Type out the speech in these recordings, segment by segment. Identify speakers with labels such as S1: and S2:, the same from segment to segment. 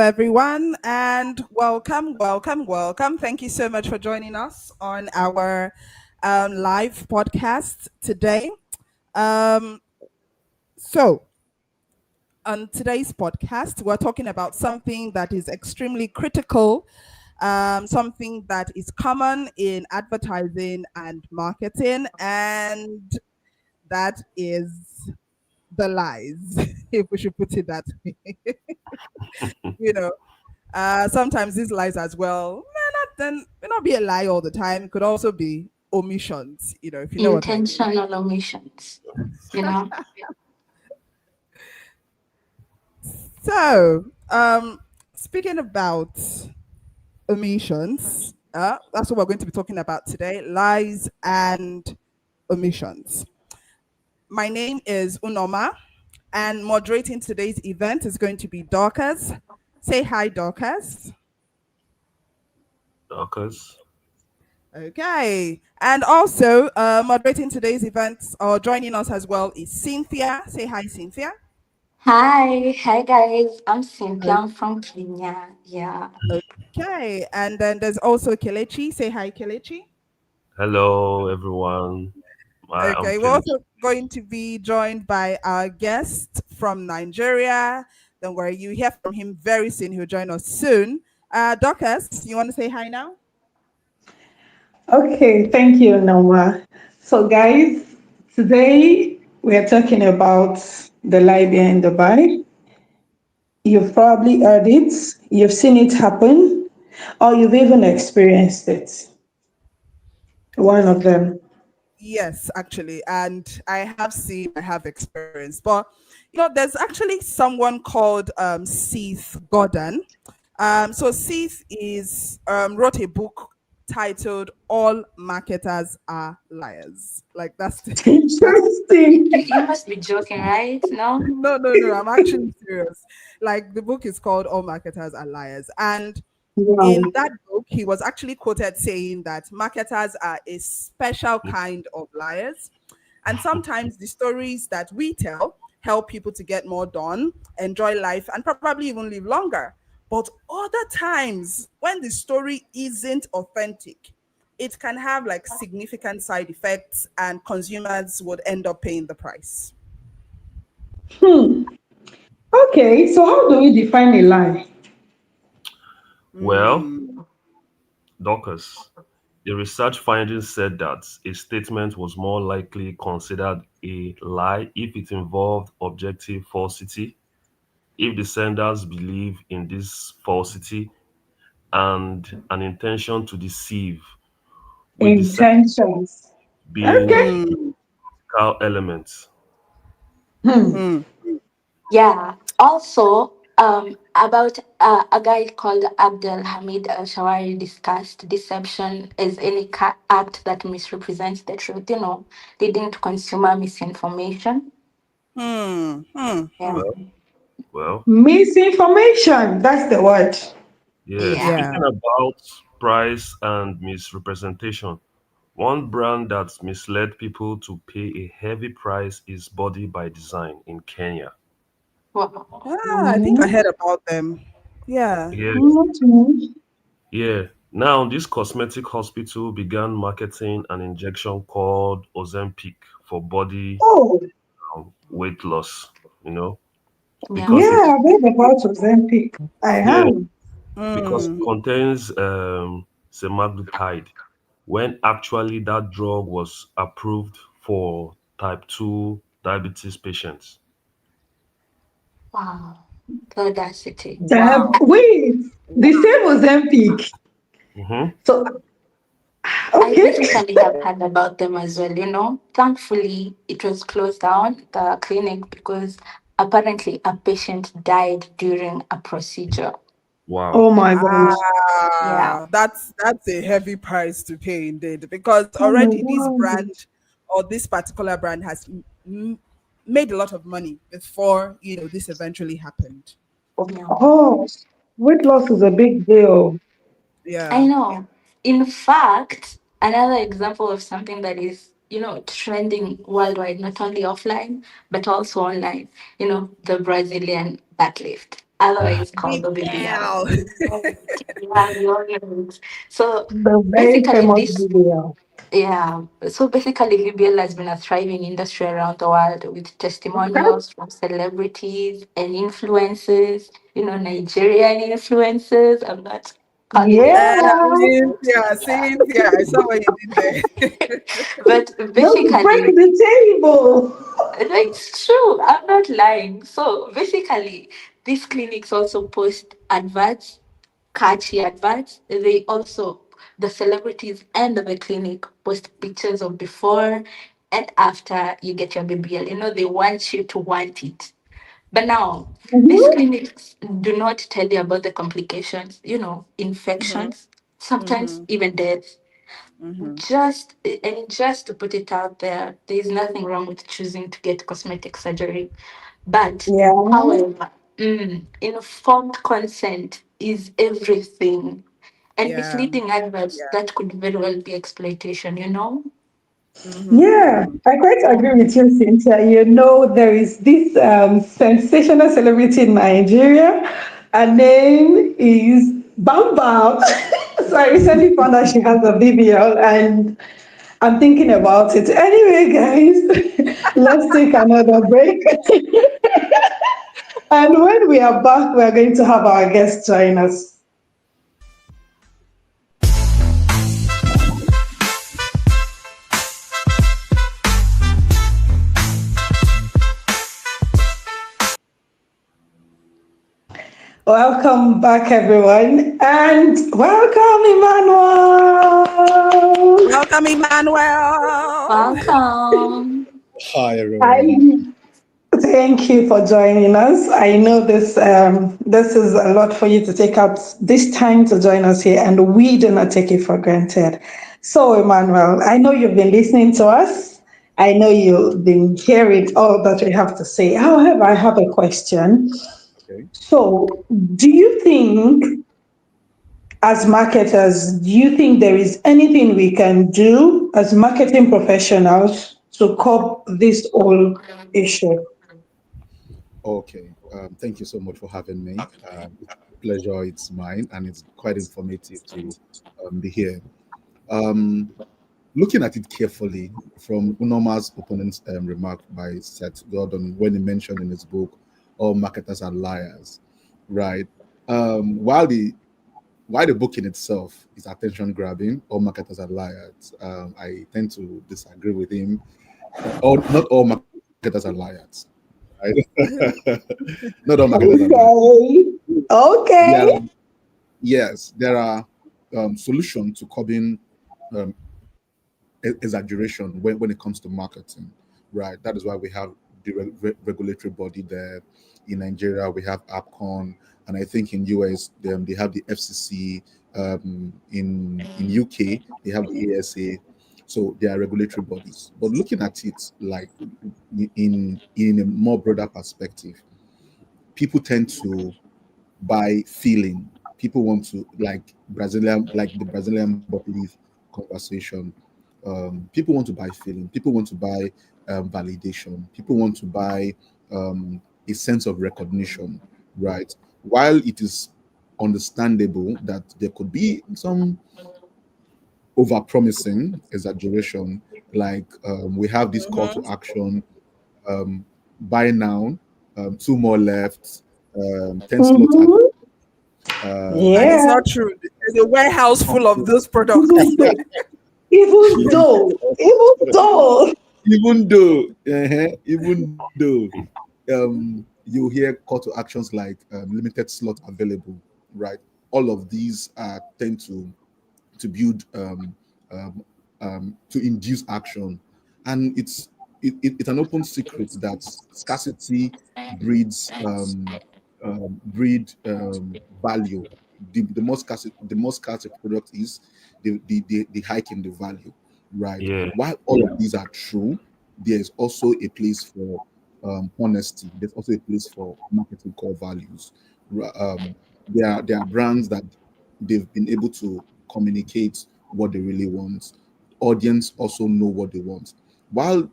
S1: everyone, and welcome. Thank you so much for joining us on our live podcast today. Um, so, on today's podcast, we're talking about something that is extremely critical, something that is common in advertising and marketing, and that is the lies, if we should put it that way. you know, sometimes these lies as well may not be a lie all the time. It could also be omissions, if you know what I mean.
S2: Intentional omissions, you know.
S1: So, speaking about omissions, that's what we're going to be talking about today: lies and omissions. My name is UNOMA, and moderating today's event is going to be Dorcas. Say hi, Dorcas.
S3: Dorcas.
S1: Okay. And also moderating today's event or joining us as well is Cynthia. Say hi, Cynthia.
S2: Hi guys. I'm Cynthia. I'm from Kenya. Yeah.
S1: Okay. And then there's also KELECHI. Say hi, KELECHI.
S3: Hello, everyone.
S1: Okay. We're also going to be joined by our guest from Nigeria. Don't worry, you hear from him very soon. He'll join us soon. Dorcas, you want to say hi now?
S4: Okay, thank you, Noma. So, guys, today we are talking about the lie behind the buy. You've probably heard it, you've seen it happen, or you've even experienced it. One of them.
S1: Yes, actually. And I have experienced. But, there's actually someone called Seth Godin. So Seth wrote a book titled All Marketers Are Liars. Like that's
S4: Interesting.
S2: You must be joking, right? No?
S1: No, I'm actually serious. Like the book is called All Marketers Are Liars. And
S4: Wow.
S1: in that book, he was actually quoted saying that marketers are a special kind of liars. And sometimes the stories that we tell help people to get more done, enjoy life, and probably even live longer. But other times, when the story isn't authentic, it can have like significant side effects, and consumers would end up paying the price.
S4: Okay, so how do we define a lie?
S3: Well, Dorcas, the research findings said that a statement was more likely considered a lie if it involved objective falsity, if the senders believe in this falsity, and an intention to deceive, with the second
S4: Intentions.
S3: being
S4: Okay.
S3: ethical elements.
S2: Yeah. Also, about a guy called Abdel Hamid Al Shawari discussed deception as any act that misrepresents the truth, leading to consumer misinformation. Yeah.
S3: Well,
S4: Misinformation. That's the word.
S3: yeah,
S2: Yeah.
S1: Yeah.
S3: speaking about price and misrepresentation, one brand that misled people to pay a heavy price is Body by Design in Kenya.
S2: Wow.
S1: I think I heard about them. Yeah.
S3: Yeah,
S4: Mhm.
S3: yeah. Now, this cosmetic hospital began marketing an injection called Ozempic for body
S4: Oh,
S3: weight loss, you know,
S2: Yeah.
S3: because it,
S4: yeah, I've heard about Ozempic. I
S3: yeah,
S4: have.
S3: because it contains semaglutide, when actually that drug was approved for type 2 diabetes patients.
S2: Wow. The audacity.
S4: Damn. Wait, the same Ozempic.
S3: Mhm.
S4: So,
S2: I
S4: okay.
S2: basically have heard about them as well. Thankfully, it was closed down, the clinic, because apparently a patient died during a procedure.
S3: Wow.
S4: Oh my God.
S2: Yeah.
S1: That's a heavy price to pay indeed, because
S4: Oh my
S1: already this
S4: God.
S1: brand or this particular brand has made a lot of money before this eventually happened.
S2: Yeah.
S4: Oh, weight loss is a big deal.
S2: I
S1: Yeah.
S2: know. In fact, another example of something that is, trending worldwide, not only offline, but also online, the Brazilian back lift. otherwise called the BBL.
S1: BBL.
S2: Yeah, we all know it. So
S4: The very
S2: basically,
S4: famous
S2: this
S4: video.
S2: yeah. So basically, VBL has been a thriving industry around the world with testimonials from celebrities and influencers. Nigerian influencers. I'm not calling them
S4: Yeah.
S1: Cynthia, I saw what you did there.
S2: but
S4: Don't break
S2: basically,
S4: the table.
S2: it's true. I'm not lying. So basically, these clinics also post adverts, catchy adverts. They also, the celebrities and the clinic post pictures of before and after you get your BBL. They want you to want it. But now, these
S4: Mhm.
S2: clinics do not tell you about the complications,
S1: Mm-hmm.
S2: infections, sometimes
S1: Mm-hmm.
S2: even death.
S1: Mm-hmm.
S2: Just to put it out there, there is nothing wrong with choosing to get cosmetic surgery. But
S4: Yeah.
S2: however, informed consent is everything. And
S1: Yeah.
S2: misleading adverts
S1: Yeah.
S2: that could very well be exploitation.
S1: Mm-hmm.
S4: Yeah,
S1: Mm-hmm.
S4: I quite agree with you, Cynthia. There is this sensational celebrity in Nigeria. Her name is Bam Bam. So I recently found out she has a BBL and I'm thinking about it. Anyway, guys, let's take another break. And when we are back, we are going to have our guest join us. Welcome back, everyone, and welcome, Emmanuel.
S1: Welcome, Emmanuel.
S2: Welcome.
S5: Hi everyone.
S4: I thank you for joining us. I know this is a lot for you to take out this time to join us here, and we do not take it for granted. So, Emmanuel, I know you've been listening to us. I know you've been hearing all that we have to say. However, I have a question.
S5: Okay.
S4: So, do you think, as marketers, do you think there is anything we can do as marketing professionals to cope this whole issue?
S5: Okay. Thank you so much for having me. It's a pleasure. It's mine, and it's quite informative to be here. Um, Looking at it carefully, from Unoma's opponent's remark by Seth Gordon when he mentioned in his book, "All marketers are liars," right? While the book in itself is attention grabbing, all marketers are liars. I tend to disagree with him. Not all marketers are liars, right? Not all marketers are liars.
S4: Okay.
S5: There are,
S4: Okay.
S5: yes, there are solutions to curbing um, exaggeration when it comes to marketing, right? That is why we have the regulatory body there. In Nigeria, we have APCON, and I think in US they have the FCC. In UK, they have the ASA. So they are regulatory bodies. But looking at it like in a more broader perspective, people tend to by feeling. People want to like the Brazilian bottle leaf conversation. People want to buy feeling. People want to buy validation. People want to buy a sense of recognition, right? While it is understandable that there could be some over promising exaggeration, like we have this call to
S1: Mm-hmm.
S5: action, um, buy now, two more left, 10 slots available.
S4: Mm-hmm.
S1: And it's
S5: Um,
S4: Yeah.
S1: not true. There's a warehouse full of those products.
S4: Even though, even though, even though.
S5: even though you hear call to actions like limited slot available, right? All of these tend to build to induce action, and it's an open secret that scarcity breeds value. The more scarce a product is, the hike in the value, right?
S3: Yeah.
S5: While all of these are true, there is also a place for honesty. There's also a place for marketing core values. There are brands that they've been able to communicate what they really want. Audience also know what they want. While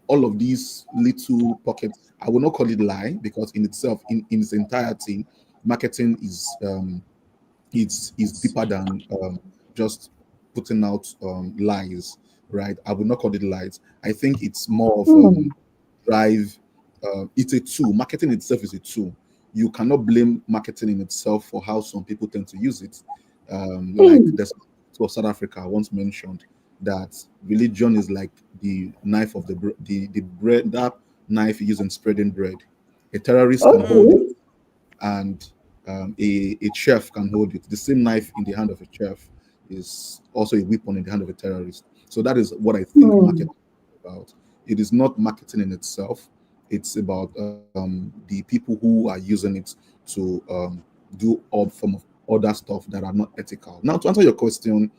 S5: all of these little pockets, I will not call it lie because in itself, in its entirety, marketing is deeper than just putting out lies, right? I would not call it lies. I think it's more of drive. It's a tool. Marketing itself is a tool. You cannot blame marketing in itself for how some people tend to use it. Like there's of South Africa I once mentioned that religion is like the knife of the bread, that knife used in spreading bread. A terrorist can hold it,
S4: Okay.
S5: and a chef can hold it. The same knife in the hand of a chef is also a weapon in the hand of a terrorist. So that is what I think marketing is about. It is not marketing in itself. It's about the people who are using it to do all form of other stuff that are not ethical. Now, to answer your question,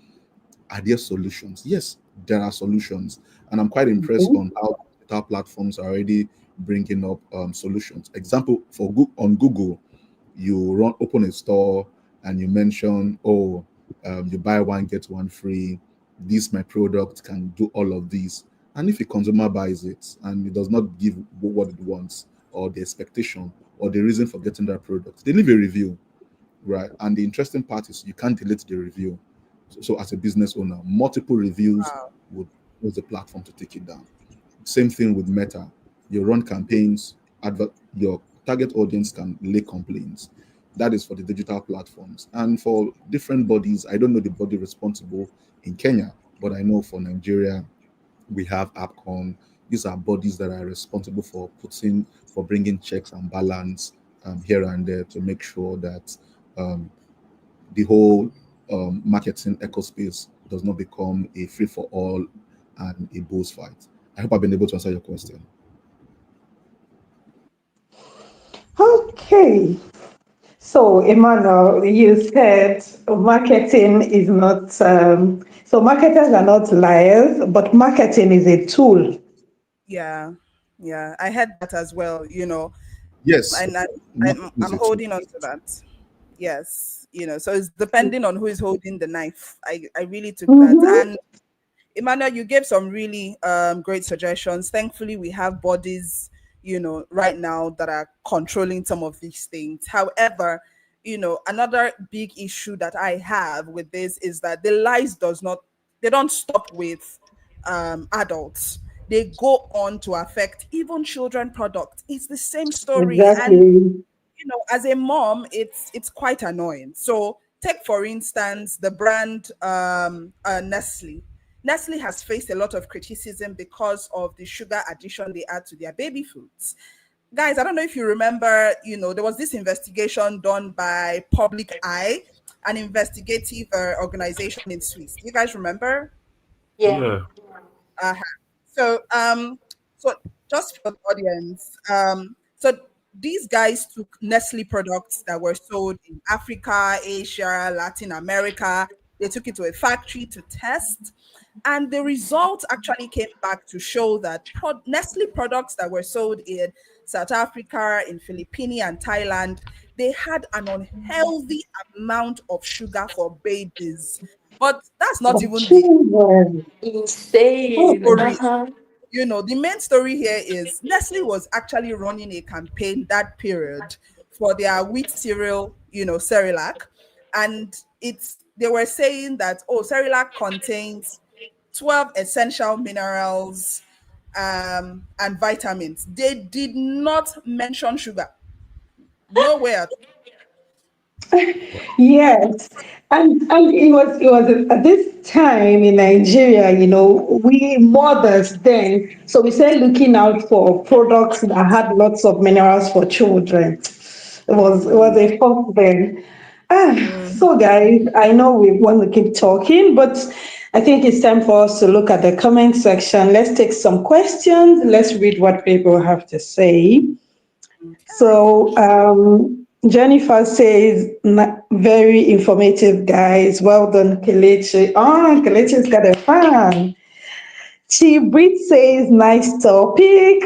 S5: are there solutions? Yes, there are solutions, and I'm quite impressed on how digital platforms are already bringing up solutions. Example for on Google, you open a store and you mention, oh, you buy one get one free. This my product can do all of these, and if a consumer buys it and it does not give what it wants or the expectation or the reason for getting that product, they leave a review, right? And the interesting part is you can't delete the review. So as a business owner, multiple reviews
S1: Wow.
S5: would use the platform to take it down. Same thing with Meta. You run campaigns, your target audience can lay complaints. That is for the digital platforms. And for different bodies, I don't know the body responsible in Kenya, but I know for Nigeria, we have APCON. These are bodies that are responsible for bringing checks and balance here and there to make sure that um, the whole marketing ecospace does not become a free for all and a bulls fight. I hope I've been able to answer your question.
S4: Okay. So, Emmanuel, you said marketing is not, so marketers are not liars, but marketing is a tool.
S1: Yeah. Yeah. I heard that as well,
S5: Yes,
S1: and
S5: marketing is
S1: I'm
S5: a tool.
S1: holding on to that. Yes. So it's depending on who is holding the knife. I really took that.
S4: Mm-hmm.
S1: And Emmanuel, you gave some really great suggestions. Thankfully, we have bodies, right now that are controlling some of these things. However, another big issue that I have with this is that the lies they don't stop with adults. They go on to affect even children products. It's the same story. And
S4: Exactly.
S1: as a mom, it's quite annoying. So take for instance the brand Nestle. Nestle has faced a lot of criticism because of the sugar addition they add to their baby foods. Guys, I don't know if you remember, there was this investigation done by Public Eye, an investigative organization in Swiss. Do you guys remember?
S2: Yeah.
S3: Yeah.
S1: Uh-huh. So, so just for the audience, so these guys took Nestle products that were sold in Africa, Asia, Latin America. They took it to a factory to test, and the results actually came back to show that Nestle products that were sold in South Africa, in Philippines, and Thailand, they had an unhealthy amount of sugar for babies. But that's not
S4: For
S1: even the
S4: children.
S2: Insane.
S1: story.
S4: Okay.
S2: Uh-huh.
S1: The main story here is Nestle was actually running a campaign that period for their wheat cereal, Cerelac. And they were saying that, oh, Cerelac contains 12 essential minerals and vitamins. They did not mention sugar. Nowhere.
S4: Yes, and it was at this time in Nigeria, we mothers then, so we started looking out for products that had lots of minerals for children. It was a fun then. So guys, I know we want to keep talking, but I think it's time for us to look at the comment section. Let's take some questions. Let's read what people have to say.
S1: Okay.
S4: So Jennifer says, very informative, guys. Well done, Kelechi. Oh, Kelechi's got a fan. Chi Brit says, nice topic.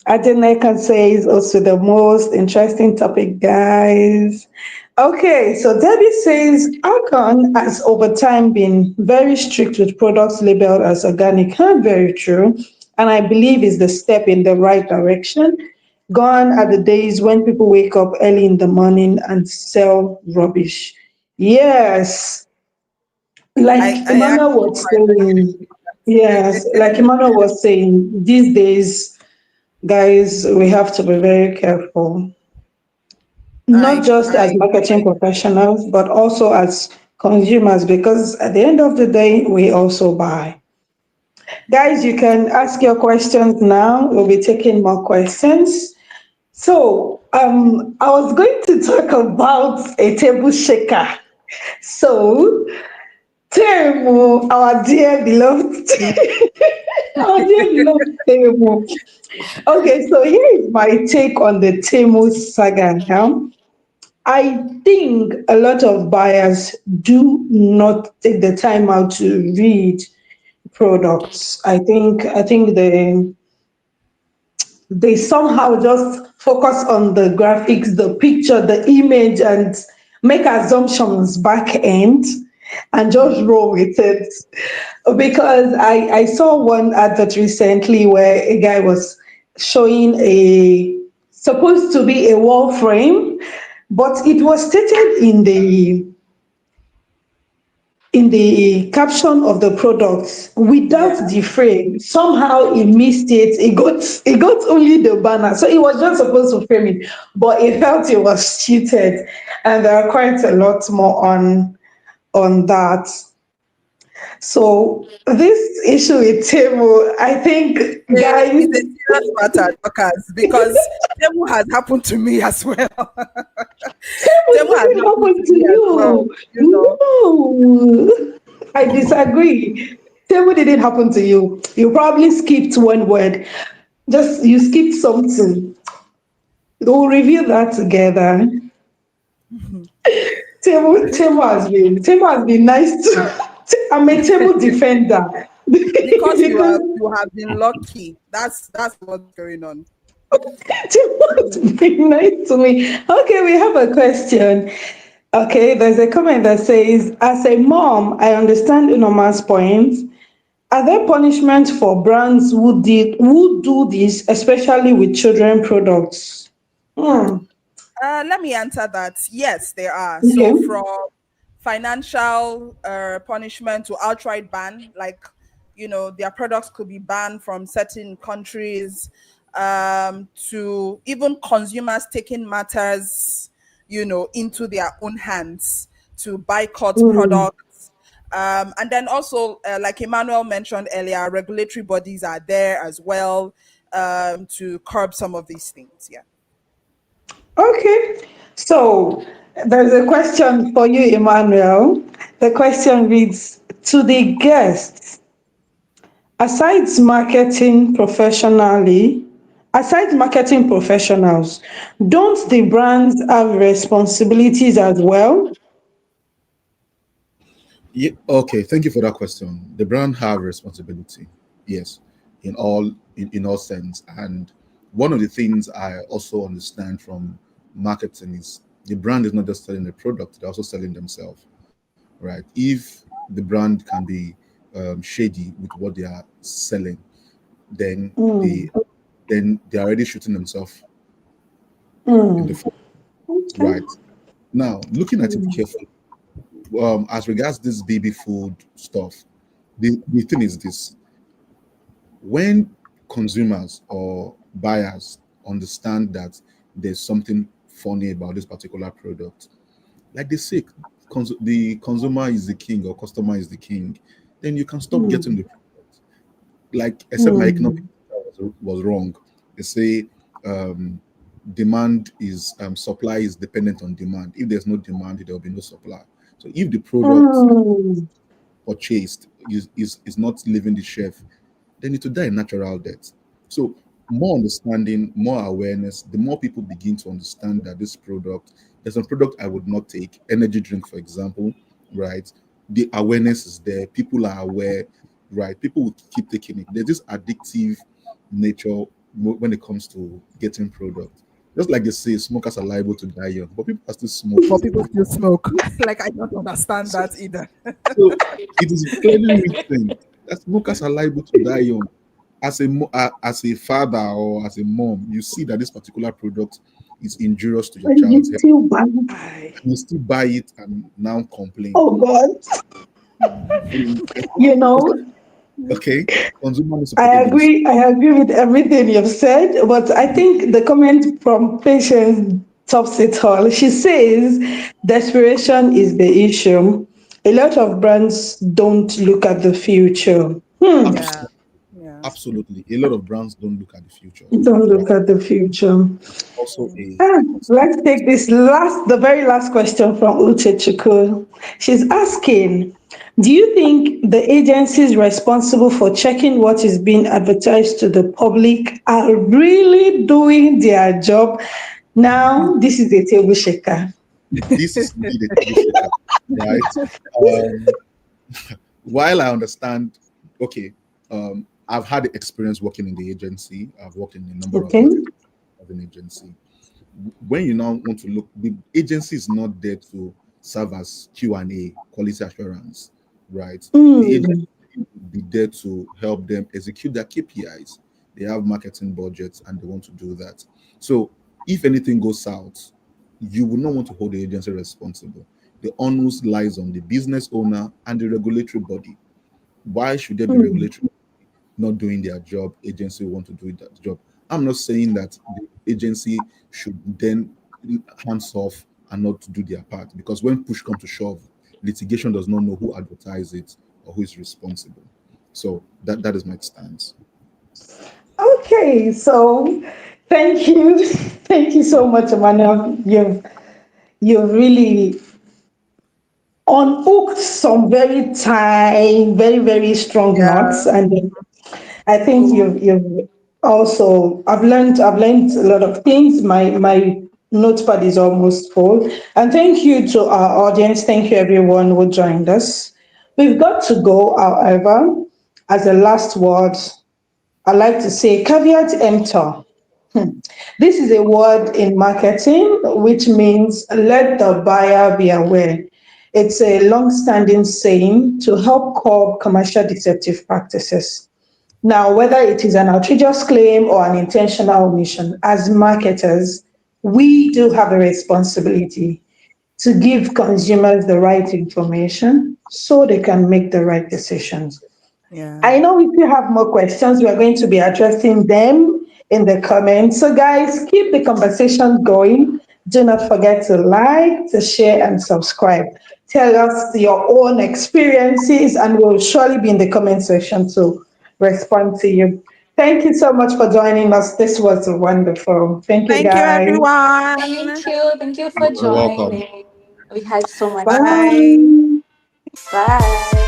S4: Adeneka says, also the most interesting topic, guys. Okay, so Debbie says, Alcon has over time been very strict with products labeled as organic. Very true. And I believe is the step in the right direction. Gone are the days when people wake up early in the morning and sell rubbish. Yes, like
S1: I
S4: Emmanuel
S1: actually
S4: was
S1: quite agree
S4: saying,
S1: with
S4: yes,
S1: that.
S4: like Emmanuel was saying, these days, guys, we have to be very careful, not just as
S1: I
S4: marketing professionals, but also as consumers, because at the end of the day, we also buy. Guys, you can ask your questions now. We'll be taking more questions. So, I was going to talk about a table shaker. So, Temu, our dear beloved, our dear beloved Temu. Okay, so here is my take on the Temu saga now. I think a lot of buyers do not take the time out to read products. I think they somehow just focus on the graphics, the picture, the image, and make assumptions back end and just roll with it. Because I saw one advert recently where a guy was showing a supposed to be a wall frame, but it was stated in the caption of the product
S1: Yeah.
S4: without the frame. Somehow he missed it. He got only the banner. So he was just supposed to frame it, but he felt it was cheated. And there are quite a lot more on that. So this issue with Temu, I think, guys,
S1: It's a serious matter, Dorcas, because Temu has happened to me as well.
S4: Temu
S1: Temu has
S4: didn't
S1: happened
S4: happen
S1: to
S4: to
S1: me as well,
S4: you.
S1: you know.
S4: No, I disagree. Temu didn't happen to you. You probably skipped one word. Just you skipped something. We'll review that together. Temu has been nice to. I'm a Temu defender
S1: Because
S4: because
S1: you have been lucky. That's what's going on.
S4: Temu has been nice to me. Okay, we have a question. Okay, there's a comment that says, as a mom, I understand Unoma's point. Are there punishments for brands who do this, especially with children products? Hmm.
S1: Let me answer that. Yes, there are.
S4: Okay.
S1: So from financial punishment to outright ban, like their products could be banned from certain countries, to even consumers taking matters, into their own hands to boycott
S4: Hmm.
S1: products. And then also, like Emmanuel mentioned earlier, regulatory bodies are there as well, to curb some of these things. Yeah.
S4: Okay. So there's a question for you, Emmanuel. The question reads, to the guests, aside marketing professionally, aside marketing professionals, don't the brands have responsibilities as well?
S5: Yeah, okay, thank you for that question. The brand have responsibility, yes, in all sense. And one of the things I also understand from marketing is the brand is not just selling the product; they're also selling themselves, right? If the brand can be shady with what they are selling, then
S4: Hmm.
S5: they're already shooting themselves in the
S4: Hmm.
S5: foot,
S4: Okay.
S5: right? Now, looking at it carefully, as regards this baby food stuff, the thing is this: when consumers or buyers understand that there's something funny about this particular product, like they say, the consumer is the king or customer is the king, then you can stop getting
S4: Hmm.
S5: the product. Like, except my economic
S4: Hmm.
S5: was wrong. They say um, demand is supply is dependent on demand. If there's no demand, there will be no supply. So if the product
S4: Hmm.
S5: purchased is not leaving the shelf, then it will die a natural death. So more understanding, more awareness, the more people begin to understand that this product, there's a product I would not take, energy drink, for example, right? The awareness is there, people are aware, right? People will keep taking it. There's this addictive nature when it comes to getting product. Just like they say, smokers are liable to die young, but people are still
S1: But
S5: smoking.
S1: people still smoke. Like I don't understand
S5: So,
S1: that either.
S5: so it is clearly written that smokers are liable to die young. as a father or as a mom, you see that this particular product is injurious to your
S4: And you
S5: child's health,
S4: still buy.
S5: and you still buy it and now complain.
S4: Oh God.
S5: I think
S4: You know,
S5: okay, consumer needs to
S4: I
S5: protect themselves.
S4: agree. I agree with everything you've said, but I think the comment from Patience tops it all. She says desperation is the issue. A lot of brands don't look at the future.
S1: Yeah.
S5: Absolutely,
S1: Yeah.
S5: absolutely. A lot of brands don't look at the future,
S4: Don't
S5: right?
S4: look at the future.
S5: Also
S1: Mm.
S5: a concern.
S4: Let's take the very last question from Uche Chukwu. She's asking, do you think the agencies responsible for checking what is being advertised to the public are really doing their job? Now, this is a table shaker.
S5: This is indeed a table shaker, right? Um, while I understand, okay, I've had experience working in the agency. I've worked in a number of
S4: Okay.
S5: different of an agency. When you now want to look, the agency is not there to serve as Q&A, quality assurance, right? The agency
S4: Mm,
S5: will be there to help them execute their KPIs. They have marketing budgets and they want to do that. So if anything goes south, you will not want to hold the agency responsible. The onus lies on the business owner and the regulatory body. Why should there be
S4: mm.
S5: regulatory not doing their job, agency want to do that job? I'm not saying that the agency should then hands off and not to do their part, because when push comes to shove, litigation does not know who advertised it or who is responsible. So that is my stance.
S4: Okay, so thank you. Thank you so much, Emmanuel. You've really unhooked some very tight, very, very strong
S1: Yeah.
S4: knots. And I think you've also I've learned a lot of things. My notepad is almost full. And thank you to our audience. Thank you everyone who joined us. We've got to go, however, as a last word, I like to say caveat emptor. This is a word in marketing which means let the buyer be aware. It's a long-standing saying to help curb commercial deceptive practices. Now, whether it is an outrageous claim or an intentional omission, as marketers, we do have a responsibility to give consumers the right information so they can make the right decisions.
S1: Yeah.
S4: I know if you have more questions, we are going to be addressing them in the comments. So, guys, keep the conversation going. Do not forget to like, to share, and subscribe. Tell us your own experiences, and we'll surely be in the comment section to respond to you. Thank you so much for joining us. This was wonderful. Thank you,
S1: Thank you,
S4: guys.
S1: everyone.
S2: Thank you. Thank you for
S5: You're welcome.
S2: joining. We had so much fun.
S1: Bye.
S4: Bye.
S2: Bye.